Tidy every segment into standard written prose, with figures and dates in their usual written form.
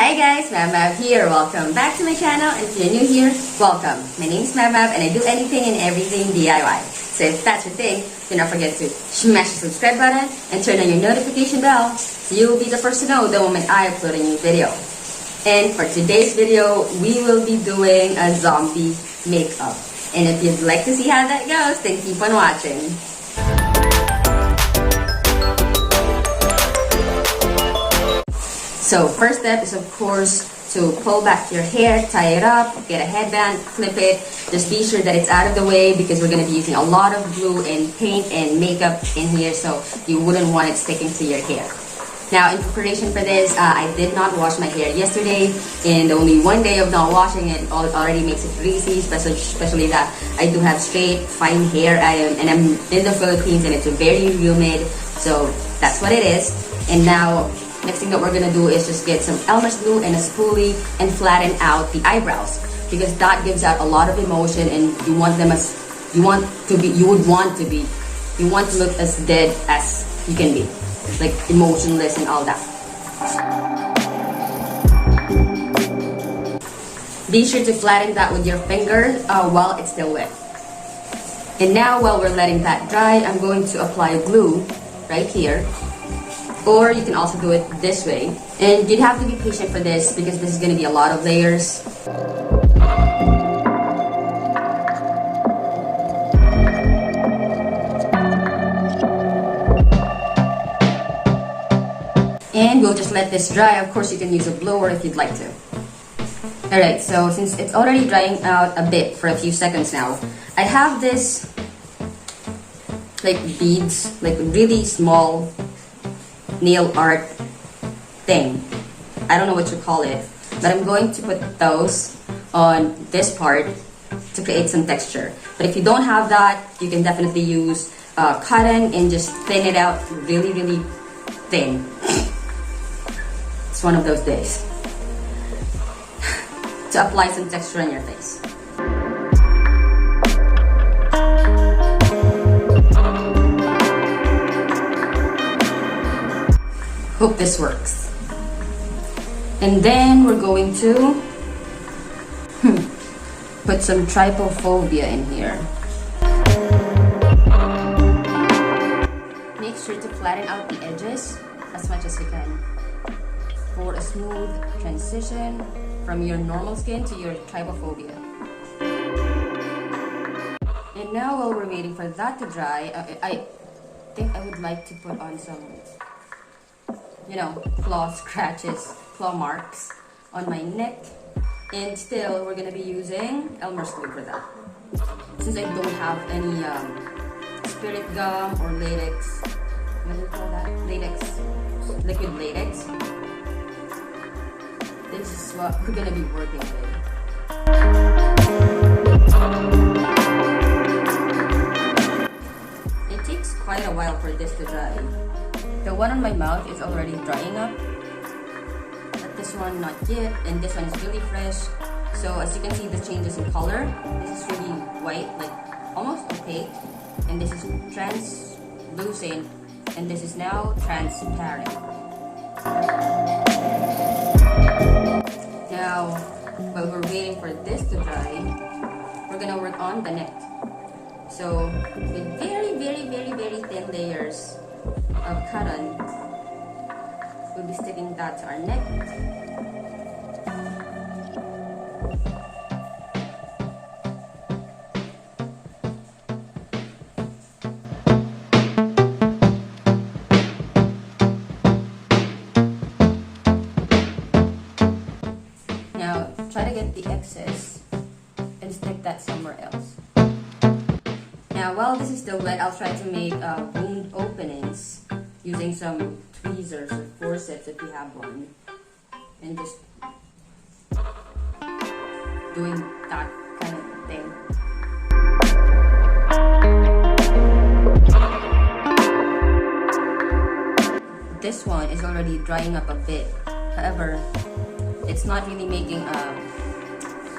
Hi guys, Mav Mav here. Welcome back to my channel, and if you're new here, welcome. My name is Mav Mav and I do anything and everything DIY. So if that's your thing, do not forget to smash the subscribe button and turn on your notification bell so you will be the first to know the moment I upload a new video. And for today's video, we will be doing a zombie makeup. And if you'd like to see how that goes, then keep on watching. So first step is of course to pull back your hair, tie it up, get a headband, clip it. Just be sure that it's out of the way because we're going to be using a lot of glue and paint and makeup in here, so you wouldn't want it sticking to your hair. Now in preparation for this, I did not wash my hair yesterday, and only one day of not washing it already makes it greasy, especially that I do have straight, fine hair. I'm in the Philippines and it's very humid, so that's what it is. And now, next thing that we're gonna do is just get some Elmer's glue and a spoolie and flatten out the eyebrows, because that gives out a lot of emotion, and you want them as you want to look as dead as you can be, like emotionless and all that. Be sure to flatten that with your finger while it's still wet. And now, while we're letting that dry, I'm going to apply glue right here. Or you can also do it this way. And you'd have to be patient for this because this is going to be a lot of layers. And we'll just let this dry. Of course, you can use a blower if you'd like to. Alright, so since it's already drying out a bit for a few seconds now, I have this like beads, like really small nail art thing. I don't know what you call it, but I'm going to put those on this part to create some texture. But if you don't have that, you can definitely use cotton and just thin it out really, really thin. It's one of those days to apply some texture on your face. Hope this works. And then we're going to put some trypophobia in here. Make sure to flatten out the edges as much as you can for a smooth transition from your normal skin to your trypophobia. And now, while we're waiting for that to dry, I think I would like to put on some, claw scratches, claw marks on my neck. And still, we're gonna be using Elmer's glue for that. Since I don't have any spirit gum or latex, what do you call that? Latex, liquid latex. This is what we're gonna be working with. It takes quite a while for this to dry. The one on my mouth is already drying up, but this one not yet, and this one is really fresh. So as you can see, the changes in color. This is really white, like almost opaque, and this is translucent, and this is now transparent. Now, while we're waiting for this to dry, we're gonna work on the neck. So with very, very, very, very thin layers of cotton, we'll be sticking that to our neck. Now try to get the excess and stick that somewhere else. Now while this is still wet, I'll try to make wound openings using some tweezers or forceps if you have one, and just doing that kind of thing. This one is already drying up a bit. However, it's not really making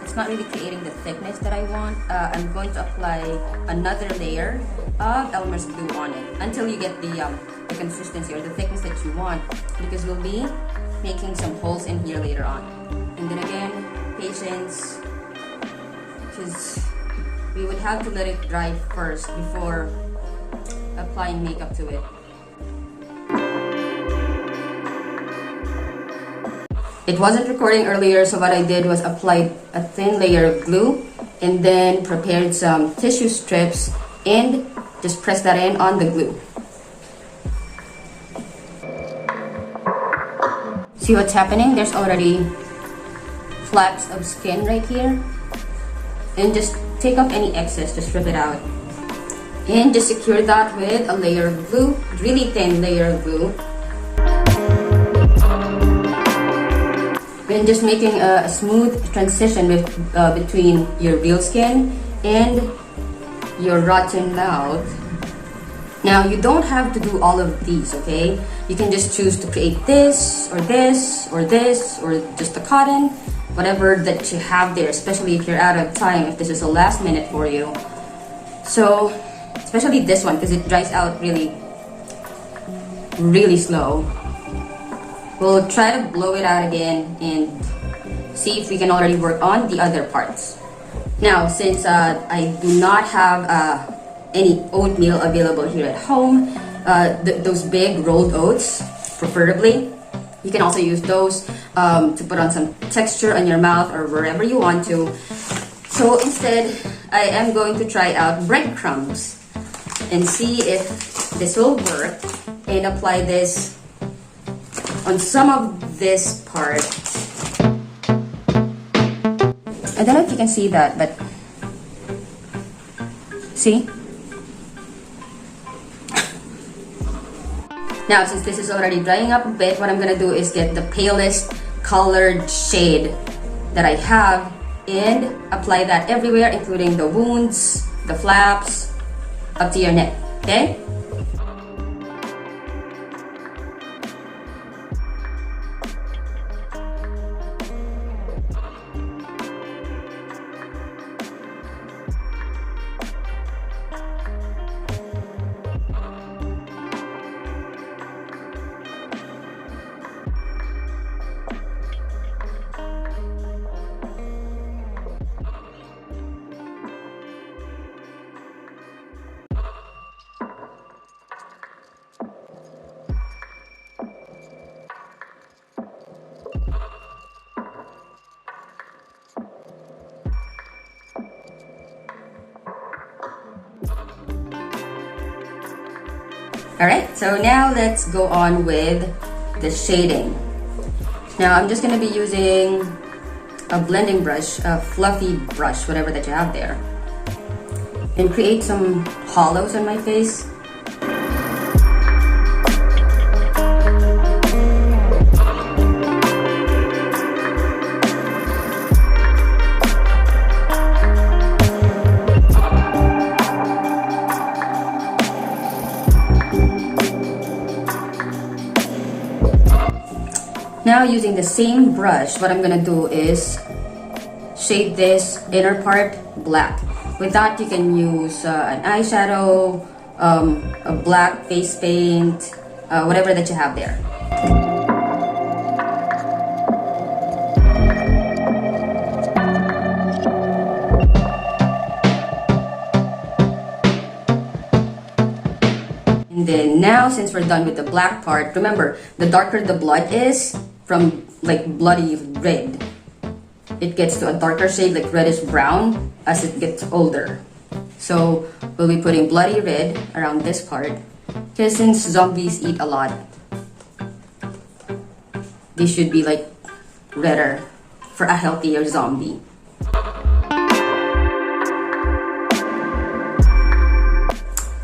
it's not really creating the thickness that I want. I'm going to apply another layer of Elmer's glue on it until you get the consistency or the thickness that you want, because we'll be making some holes in here later on. And then again, patience, because we would have to let it dry first before applying makeup to it. It wasn't recording earlier, so what I did was apply a thin layer of glue and then prepared some tissue strips and just press that in on the glue. See what's happening? There's already flaps of skin right here. And just take off any excess, just rip it out. And just secure that with a layer of glue, really thin layer of glue. And just making a smooth transition between your real skin and your rotten mouth. Now, you don't have to do all of these, okay? You can just choose to create this, or this, or this, or just the cotton, whatever that you have there, especially if you're out of time, if this is a last minute for you. So, especially this one, because it dries out really, really slow. We'll try to blow it out again and see if we can already work on the other parts. Now, since I do not have any oatmeal available here at home, those big rolled oats, preferably, you can also use those to put on some texture on your mouth or wherever you want to. So instead, I am going to try out breadcrumbs and see if this will work and apply this on some of this part. I don't know if you can see that, but see? Now, since this is already drying up a bit, what I'm gonna do is get the palest colored shade that I have and apply that everywhere, including the wounds, the flaps, up to your neck, okay? Alright, so now let's go on with the shading. Now I'm just going to be using a blending brush, a fluffy brush, whatever that you have there, and create some hollows on my face. Now using the same brush, what I'm gonna do is shade this inner part black. With that, you can use an eyeshadow, a black face paint, whatever that you have there. And then now, since we're done with the black part, remember, the darker the blood is, from like bloody red, it gets to a darker shade like reddish brown as it gets older. So we'll be putting bloody red around this part, because since zombies eat a lot, they should be like redder for a healthier zombie.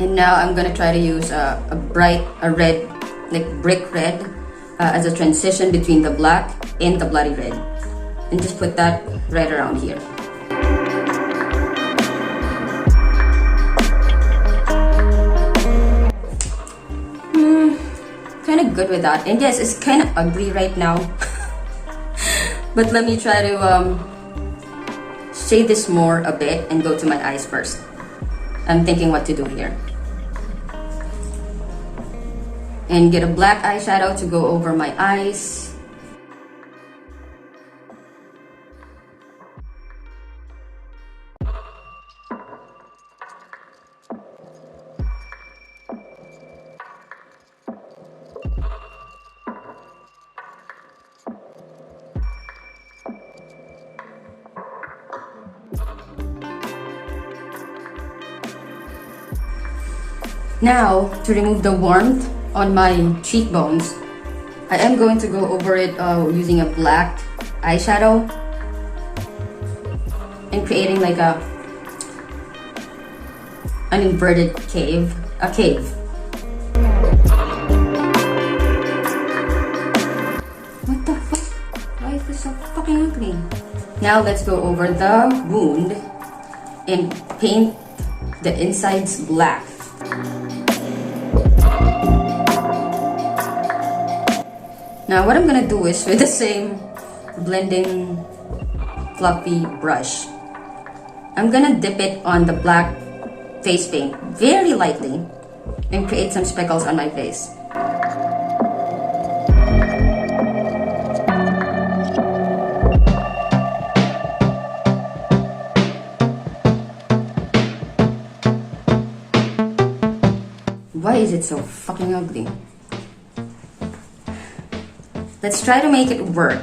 And now I'm gonna try to use a red, like brick red, as a transition between the black and the bloody red, and just put that right around here. Kind of good with that, and yes, it's kind of ugly right now. But let me try to shade this more a bit and go to my eyes first. I'm thinking what to do here. And get a black eyeshadow to go over my eyes Now, to remove the warmth on my cheekbones, I am going to go over it using a black eyeshadow and creating like an inverted cave. What the fuck? Why is this so fucking ugly? Now let's go over the wound and paint the insides black. Now what I'm gonna do is with the same blending fluffy brush, I'm gonna dip it on the black face paint very lightly and create some speckles on my face. Why is it so fucking ugly? Let's try to make it work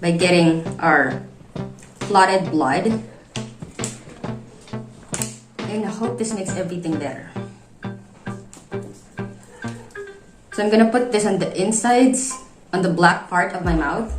by getting our clotted blood, and I hope this makes everything better. So I'm gonna put this on the insides, on the black part of my mouth.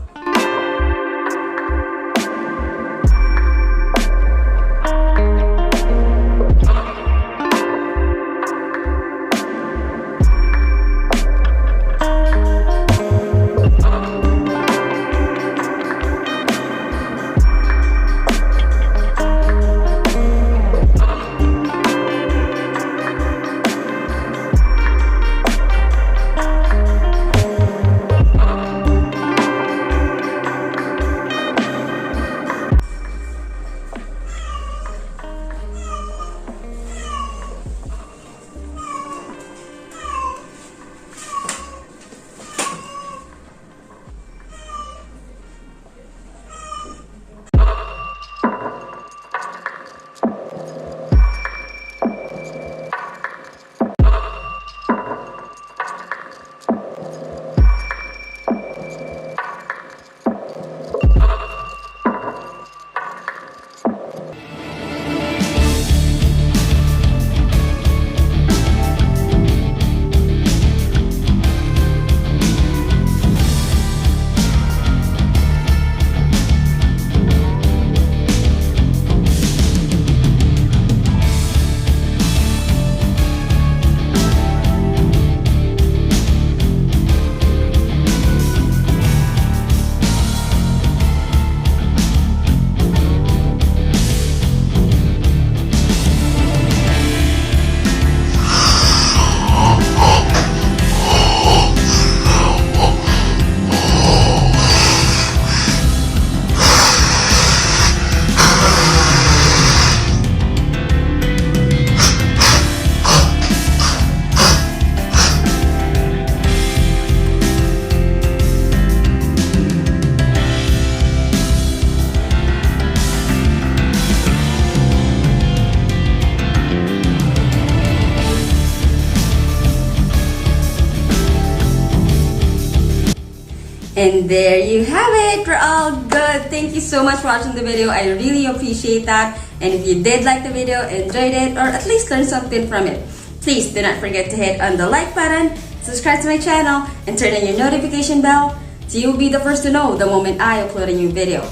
And there you have it. We're all good. Thank you so much for watching the video. I really appreciate that. And if you did like the video, enjoyed it, or at least learned something from it, please do not forget to hit on the like button, subscribe to my channel, and turn on your notification bell so you'll be the first to know the moment I upload a new video.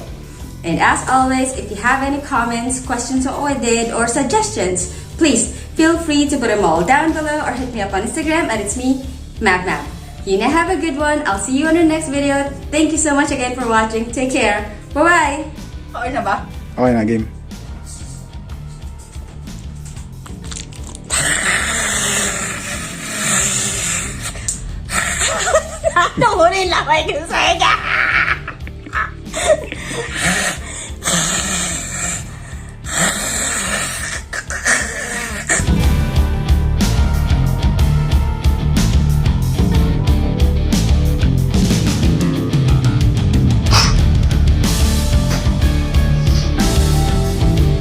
And as always, if you have any comments, questions on what I did, or suggestions, please feel free to put them all down below or hit me up on Instagram at it's me, Mav Mav. You now have a good one. I'll see you on the next video. Thank you so much again for watching. Take care. Bye-bye! Okay na ba? Okay na, game. Nahuli lang ako yung